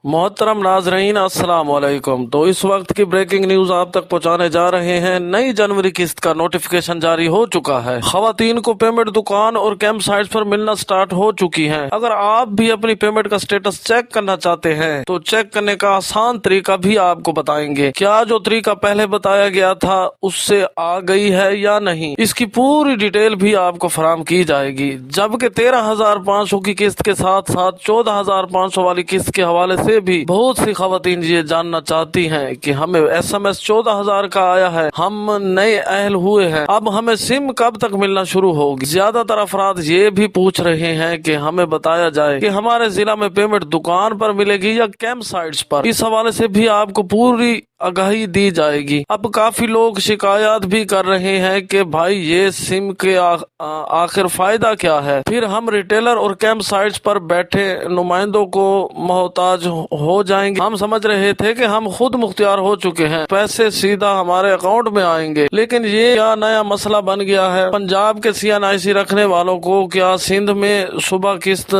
मोहतरम नाजरीन अस्सलाम वालेकुम। तो इस वक्त की ब्रेकिंग न्यूज आप तक पहुंचाने जा रहे हैं। नई जनवरी किस्त का नोटिफिकेशन जारी हो चुका है। खवातीन को पेमेंट दुकान और कैंप साइट्स पर मिलना स्टार्ट हो चुकी हैं। अगर आप भी अपनी पेमेंट का स्टेटस चेक करना चाहते हैं तो चेक करने का आसान तरीका भी आपको बताएंगे। क्या जो तरीका पहले बताया गया था उससे आ गई है या नहीं, इसकी पूरी डिटेल भी आपको फराहम की जाएगी। जबकि 13,500 की किस्त के साथ साथ 14,500 वाली किस्त के हवाले से भी बहुत सी खवातीन ये जानना चाहती हैं कि हमें SMS 14,000 का आया है, हम नए अहल हुए हैं, अब हमें सिम कब तक मिलना शुरू होगी। ज्यादातर अफराद ये भी पूछ रहे हैं कि हमें बताया जाए कि हमारे जिला में पेमेंट दुकान पर मिलेगी या कैंप साइट्स पर। इस हवाले से भी आपको पूरी आगाही दी जाएगी। अब काफी लोग शिकायत भी कर रहे हैं कि भाई ये सिम के आखिर फायदा क्या है। फिर हम रिटेलर और कैंप साइट्स पर बैठे नुमाइंदों को मोहताज हो जाएंगे। हम समझ रहे थे कि हम खुद मुख्तियार हो चुके हैं, पैसे सीधा हमारे अकाउंट में आएंगे, लेकिन ये क्या नया मसला बन गया है। पंजाब के CNIC रखने वालों को क्या सिंध में सुबह किस्त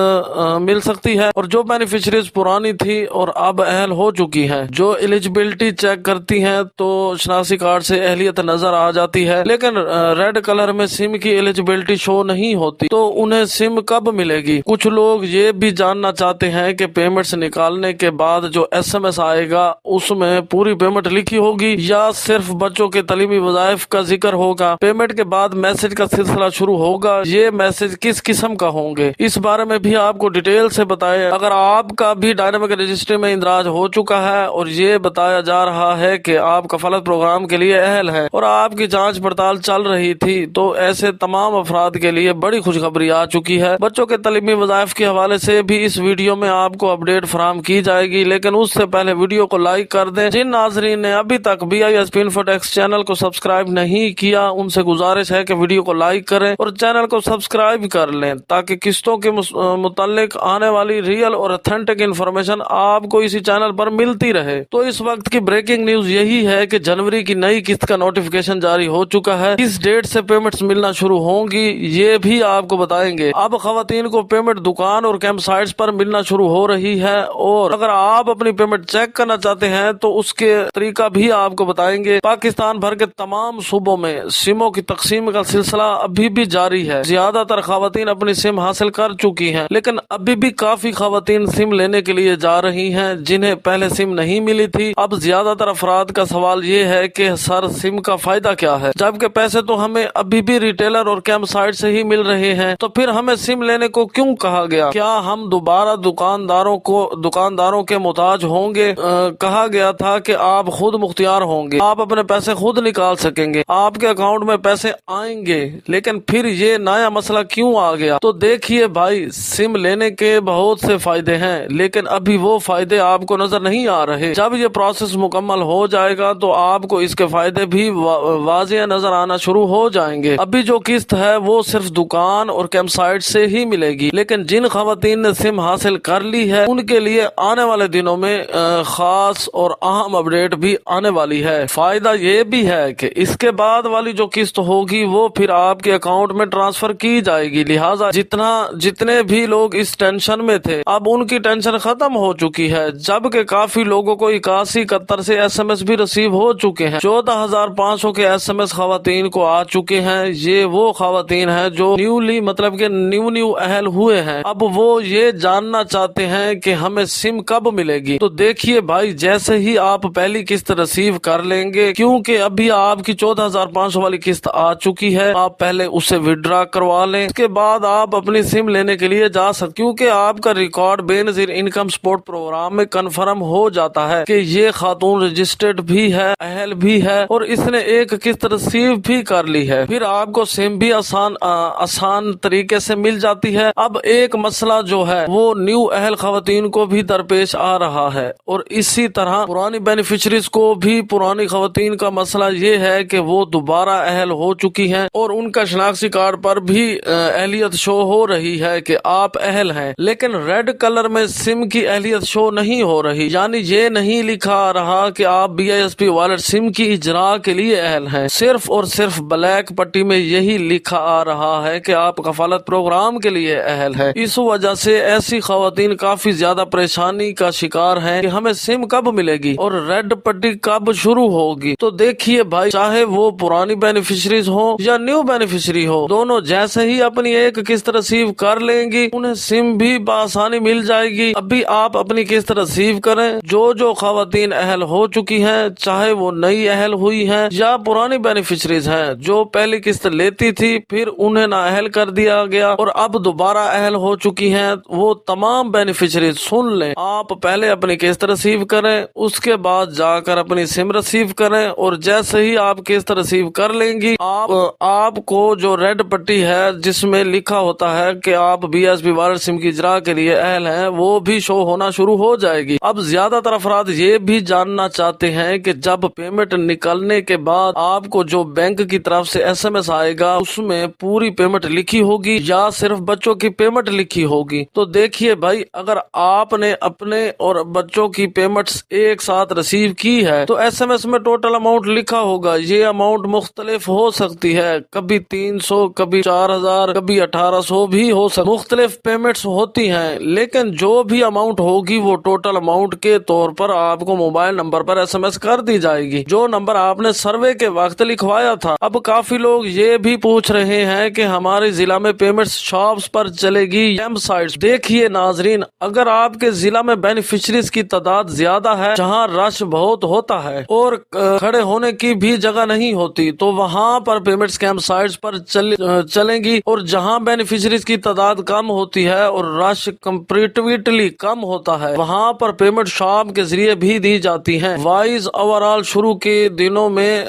मिल सकती है, और जो बेनिफिशरीज पुरानी थी और अब अहल हो चुकी हैं, जो एलिजिबिलिटी चेक करती हैं तो शनाख्ती कार्ड से अहलियत नजर आ जाती है, लेकिन रेड कलर में सिम की एलिजिबिलिटी शो नहीं होती, तो उन्हें सिम कब मिलेगी। कुछ लोग ये भी जानना चाहते हैं कि पेमेंट्स निकालने के बाद जो SMS आएगा उसमें पूरी पेमेंट लिखी होगी या सिर्फ बच्चों के तलीमी वज़ाइफ का जिक्र होगा। पेमेंट के बाद मैसेज का सिलसिला शुरू होगा, ये मैसेज किस किस्म का होंगे, इस बारे में भी आपको डिटेल से बताएं। अगर आपका भी डायनामिक रजिस्ट्री में इंदराज हो चुका है और ये बताया जा रहा है कि आप कफालत प्रोग्राम के लिए अहल है और आपकी जांच पड़ताल चल रही थी, तो ऐसे तमाम अफराद के लिए बड़ी खुशखबरी आ चुकी है। बच्चों के तलीमी वज़ाइफ के हवाले से भी इस वीडियो में आपको अपडेट फराहम की जाएगी, लेकिन उससे पहले वीडियो को लाइक कर दें। जिन नाजरीन ने अभी तक BISP इन्फोटेक्स चैनल को सब्सक्राइब नहीं किया उनसे गुजारिश है कि वीडियो को लाइक करें और चैनल को सब्सक्राइब कर लें, ताकि किस्तों के मुतालिक आने वाली रियल और ऑथेंटिक इन्फॉर्मेशन आपको इसी चैनल पर मिलती रहे। तो इस वक्त की ब्रेकिंग न्यूज यही है कि जनवरी की नई किस्त का नोटिफिकेशन जारी हो चुका है। किस डेट से पेमेंट्स मिलना शुरू होंगी ये भी आपको बताएंगे। अब खवातीन को पेमेंट दुकान और कैंप साइट्स पर मिलना शुरू हो रही है, और अगर आप अपनी पेमेंट चेक करना चाहते हैं तो उसके तरीका भी आपको बताएंगे। पाकिस्तान भर के तमाम सूबों में सिमों की तकसीम का सिलसिला अभी भी जारी है। ज्यादातर खवातीन अपनी सिम हासिल कर चुकी हैं, लेकिन अभी भी काफी खवातीन सिम लेने के लिए जा रही हैं जिन्हें पहले सिम नहीं मिली थी। अब ज्यादातर अफराद का सवाल ये है कि सर सिम का फायदा क्या है, जबकि पैसे तो हमें अभी भी रिटेलर और कैंप साइट से ही मिल रहे हैं, तो फिर हमें सिम लेने को क्यों कहा गया। क्या हम दोबारा दुकानदारों के मोहताज होंगे। कहा गया था कि आप खुद मुख्तियार होंगे, आप अपने पैसे खुद निकाल सकेंगे, आपके अकाउंट में पैसे आएंगे, लेकिन फिर ये नया मसला क्यों आ गया। तो देखिए भाई, सिम लेने के बहुत से फायदे हैं, लेकिन अभी वो फायदे आपको नजर नहीं आ रहे। जब ये प्रोसेस मुकम्मल हो जाएगा तो आपको इसके फायदे भी वाज़ेह नजर आना शुरू हो जाएंगे। अभी जो किस्त है वो सिर्फ दुकान और कैंप साइट से ही मिलेगी, लेकिन जिन खवातीन ने सिम हासिल कर ली है उनके लिए आने वाले दिनों में खास और अहम अपडेट भी आने वाली है। फायदा ये भी है कि इसके बाद वाली जो किस्त होगी वो फिर आपके अकाउंट में ट्रांसफर की जाएगी। लिहाजा जितने भी लोग इस टेंशन में थे अब उनकी टेंशन खत्म हो चुकी है, जबकि काफी लोगों को 8171 से SMS भी रिसीव हो चुके हैं। 14,500 के SMS खवातीन को आ चुके हैं। ये वो खवातीन है जो न्यू अहल हुए हैं। अब वो ये जानना चाहते हैं कि हमें सिम कब मिलेगी। तो देखिए भाई, जैसे ही आप पहली किस्त रिसीव कर लेंगे, क्योंकि अभी आपकी 14,500 वाली किस्त आ चुकी है, आप पहले उसे विड्रॉ करवा लें, उसके बाद आप अपनी सिम लेने के लिए जा सकते, क्योंकि आपका record Benazir income support program में कन्फर्म हो जाता है कि ये खातून रजिस्टर्ड भी है, अहल भी है और इसने एक किस्त रिसीव भी कर ली है। फिर आपको सिम भी आसान तरीके से मिल जाती है। अब एक मसला जो है वो न्यू अहल खवातीन को भी दरपेश आ रहा है, और इसी तरह पुरानी बेनिफिशरीज को भी। पुरानी खवातीन का मसला ये है कि वो दोबारा अहल हो चुकी हैं और उनका शनाख्ती कार्ड पर भी अहलियत शो हो रही है कि आप अहल हैं, लेकिन रेड कलर में सिम की अहलियत शो नहीं हो रही, यानी ये नहीं लिखा रहा کہ آپ BISP والٹ سم کی اجرا کے لیے اہل ہیں۔ صرف اور صرف بلیک پٹی میں یہی لکھا آ رہا ہے کہ آپ کفالت پروگرام کے لیے اہل ہیں۔ اس وجہ سے ایسی خواتین کافی زیادہ پریشانی کا شکار ہیں کہ ہمیں سم کب ملے گی اور ریڈ پٹی کب شروع ہوگی۔ تو دیکھیے بھائی، چاہے وہ پرانی بینیفیشریز ہو یا نیو بینیفیشری ہو، دونوں جیسے ہی اپنی ایک قسط ریسیو کر لیں گی انہیں سم بھی بآسانی مل جائے گی۔ ابھی آپ اپنی قسط ریسیو کریں۔ جو خواتین اہل ہو چکی ہیں، چاہے وہ نئی اہل ہوئی ہیں یا پرانی بینیفیشریز ہیں جو پہلی قسط لیتی تھی پھر انہیں نااہل کر دیا گیا اور اب دوبارہ اہل ہو چکی ہیں، وہ تمام بینیفیشریز سن لیں۔ آپ پہلے اپنی قسط ریسیو کریں، اس کے بعد جا کر اپنی سم ریسیو کریں اور جیسے ہی آپ قسط ریسیو کر لیں گی آپ کو جو ریڈ پٹی ہے جس میں لکھا ہوتا ہے کہ آپ BISP والٹ سم کی اجرا کے لیے اہل ہیں وہ بھی شو ہونا شروع ہو جائے گی۔ اب زیادہ تر افراد یہ بھی جاننا چاہتے ہیں کہ جب پیمنٹ نکلنے کے بعد آپ کو جو بینک کی طرف سے SMS آئے گا اس میں پوری پیمنٹ لکھی ہوگی یا صرف بچوں کی پیمنٹ لکھی ہوگی۔ تو دیکھیے بھائی، اگر آپ نے اپنے اور بچوں کی پیمنٹس ایک ساتھ ریسیو کی ہے تو SMS میں ٹوٹل اماؤنٹ لکھا ہوگا۔ یہ اماؤنٹ مختلف ہو سکتی ہے، کبھی 300، کبھی 4000، کبھی 1800 بھی ہو سکتی، مختلف پیمنٹس ہوتی ہیں، لیکن جو بھی اماؤنٹ ہوگی وہ ٹوٹل اماؤنٹ کے طور پر آپ کو موبائل نمبر پر SMS کر دی جائے گی جو نمبر آپ نے سروے کے وقت لکھوایا تھا۔ اب کافی لوگ یہ بھی پوچھ رہے ہیں کہ ہمارے ضلع میں پیمنٹس شاپس پر چلے گی کیمپ سائٹس۔ دیکھیے ناظرین، اگر آپ کے ضلع میں بینیفیشریز کی تعداد زیادہ ہے، جہاں رش بہت ہوتا ہے اور کھڑے ہونے کی بھی جگہ نہیں ہوتی، تو وہاں پر پیمنٹس کیمپ سائٹس پر چلیں گی، اور جہاں بینیفیشریز کی تعداد کم ہوتی ہے اور رش کمپیریٹیولی کم ہوتا ہے وہاں پر پیمنٹ شاپ کے ذریعے بھی دی جاتی ہیں۔ وائز اوورال شروع کے دنوں میں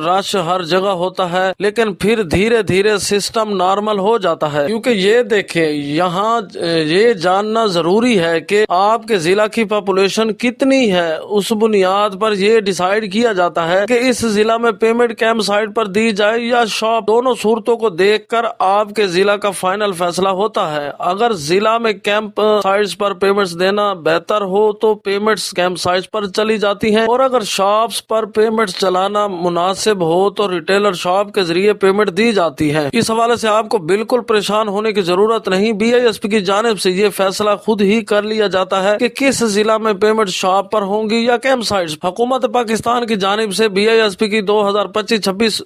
رش ہر جگہ ہوتا ہے، لیکن پھر دھیرے دھیرے سسٹم نارمل ہو جاتا ہے، کیونکہ یہ دیکھیں یہاں یہ جاننا ضروری ہے کہ آپ کے ضلع کی پاپولیشن کتنی ہے، اس بنیاد پر یہ ڈیسائیڈ کیا جاتا ہے کہ اس ضلع میں پیمنٹ کیمپ سائٹ پر دی جائے یا شاپ۔ دونوں صورتوں کو دیکھ کر آپ کے ضلع کا فائنل فیصلہ ہوتا ہے۔ اگر ضلع میں کیمپ سائٹس پر پیمنٹس دینا بہتر ہو تو پیمنٹس کیمپ سائٹس پر چلی جاتی ہیں، اور اگر شاپس پر پیمنٹس چلانا مناسب ہو تو ریٹیلر شاپ کے ذریعے پیمنٹ دی جاتی ہے۔ اس حوالے سے آپ کو بالکل پریشان ہونے کی ضرورت نہیں، BISP کی جانب سے یہ فیصلہ خود ہی کر لیا جاتا ہے کہ کس ضلع میں پیمنٹ شاپ پر ہوں گی یا کیمپ سائٹس۔ حکومت پاکستان کی جانب سے BISP کی 2025-26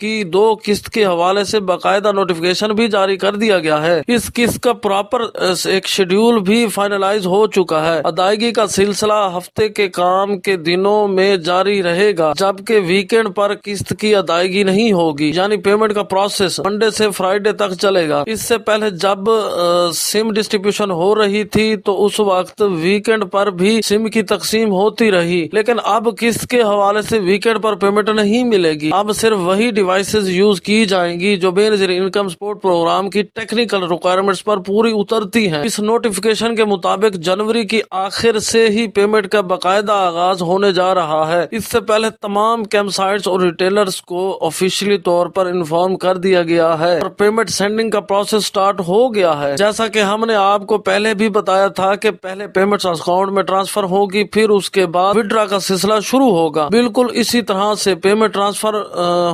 کی 2 قسط کے حوالے سے باقاعدہ نوٹیفکیشن بھی جاری کر دیا گیا ہے۔ اس قسط کا پراپر ایک شیڈیول بھی فائنلائز ہو چکا ہے۔ ادائیگی کا سلسلہ ہفتے کے کام کے دنوں میں جاری رہے گا، جبکہ ویکینڈ پر قسط کی ادائیگی نہیں ہوگی، یعنی پیمنٹ کا پروسیس منڈے سے فرائیڈے تک چلے گا۔ اس سے پہلے جب سم ڈسٹریبیوشن ہو رہی تھی تو اس وقت ویکینڈ پر بھی سم کی تقسیم ہوتی رہی، لیکن اب قسط کے حوالے سے ویکینڈ پر پیمنٹ نہیں ملے گی۔ اب صرف وہی ڈیوائسز یوز کی جائیں گی جو بے نظیر انکم سپورٹ پروگرام کی ٹیکنیکل ریکوائرمنٹس پر پوری اترتی ہیں۔ اس نوٹیفکیشن کے مطابق جنوری کی آخر سے ہی پیمنٹ کا باقاعدہ آغاز ہونے جا رہا ہے۔ اس سے پہلے تمام کیمپ سائٹس اور ریٹیلرز کو آفیشلی طور پر انفارم کر دیا گیا ہے اور پیمنٹ سینڈنگ کا پروسیس سٹارٹ ہو گیا ہے۔ جیسا کہ ہم نے آپ کو پہلے بھی بتایا تھا کہ پہلے پیمنٹس اکاؤنٹ میں ٹرانسفر ہوگی، پھر اس کے بعد وڈرا کا سلسلہ شروع ہوگا۔ بالکل اسی طرح سے پیمنٹ ٹرانسفر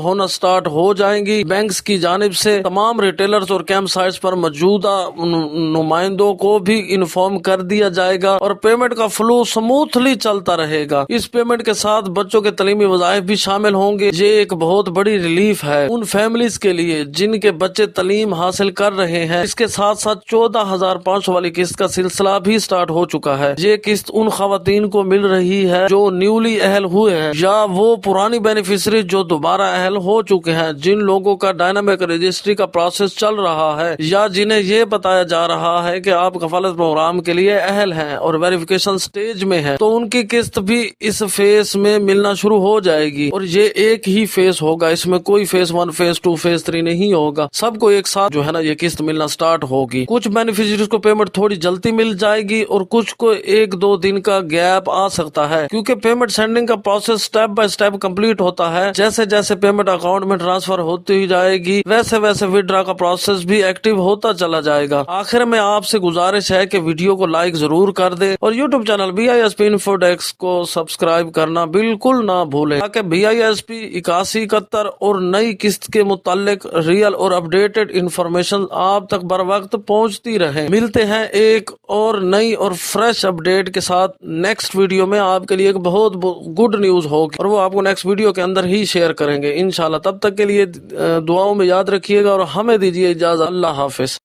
ہونا سٹارٹ ہو جائیں گی۔ بینکس کی جانب سے تمام ریٹیلرز اور کیمپ سائٹس پر موجودہ نمائندوں کو بھی انفارم کر دیا جائے گا اور پیمنٹ کا فلو سموتھلی چلتا رہے گا۔ اس پیمنٹ کے ساتھ بچوں کے تعلیمی وظائف بھی شامل ہوں گے۔ یہ ایک بہت بڑی ریلیف ہے ان فیملیز کے لیے جن کے بچے تعلیم حاصل کر رہے ہیں۔ اس کے ساتھ ساتھ 14,500 والی قسط کا سلسلہ بھی سٹارٹ ہو چکا ہے۔ یہ قسط ان خواتین کو مل رہی ہے جو نیولی اہل ہوئے ہیں یا وہ پرانی بینیفیشری جو دوبارہ اہل ہو چکے ہیں، جن لوگوں کا ڈائنامک رجسٹری کا پروسیس چل رہا ہے یا جنہیں یہ بتایا جا رہا ہے کہ آپ کفالت پروگرام کے لیے اہل ہیں اور ویریفیکیشن سٹیج میں ہے، تو ان کی قسط بھی اس فیس میں ملنا شروع ہو جائے گی۔ اور یہ ایک ہی فیس ہوگا، اس میں کوئی فیس 1، فیس 2، فیس 3 نہیں ہوگا، سب کو ایک ساتھ جو ہے نا یہ قسط ملنا سٹارٹ ہوگی۔ کچھ بینیفیشریز کو پیمنٹ تھوڑی جلدی مل جائے گی اور کچھ کو 1-2 دن کا گیپ آ سکتا ہے، کیونکہ پیمنٹ سینڈنگ کا process step by step complete ہوتا ہے۔ جیسے جیسے پیمنٹ اکاؤنٹ میں ٹرانسفر ہوتی جائے گی ویسے ویسے وڈرا کا پروسیس بھی ایکٹیو ہوتا چلا جائے گا۔ آخر میں آپ سے گزارش ہے کہ ویڈیو کو لائک ضرور کر دے اور YouTube channel BISP info desk کو सब्सक्राइब करना बिल्कुल ना भूलें ताकि BISP 8171 और नई किस्त के मुतालिक रियल और अपडेटेड इंफॉर्मेशन आप तक बर वक्त पहुंचती रहे। मिलते हैं एक और नई और फ्रेश अपडेट के साथ नेक्स्ट वीडियो में। आपके लिए एक बहुत गुड न्यूज होगी और वो आपको नेक्स्ट वीडियो के अंदर ही शेयर करेंगे इंशाल्लाह। तब तक के लिए दुआओं में याद रखिएगा और हमें दीजिए इजाजत। अल्लाह हाफिज।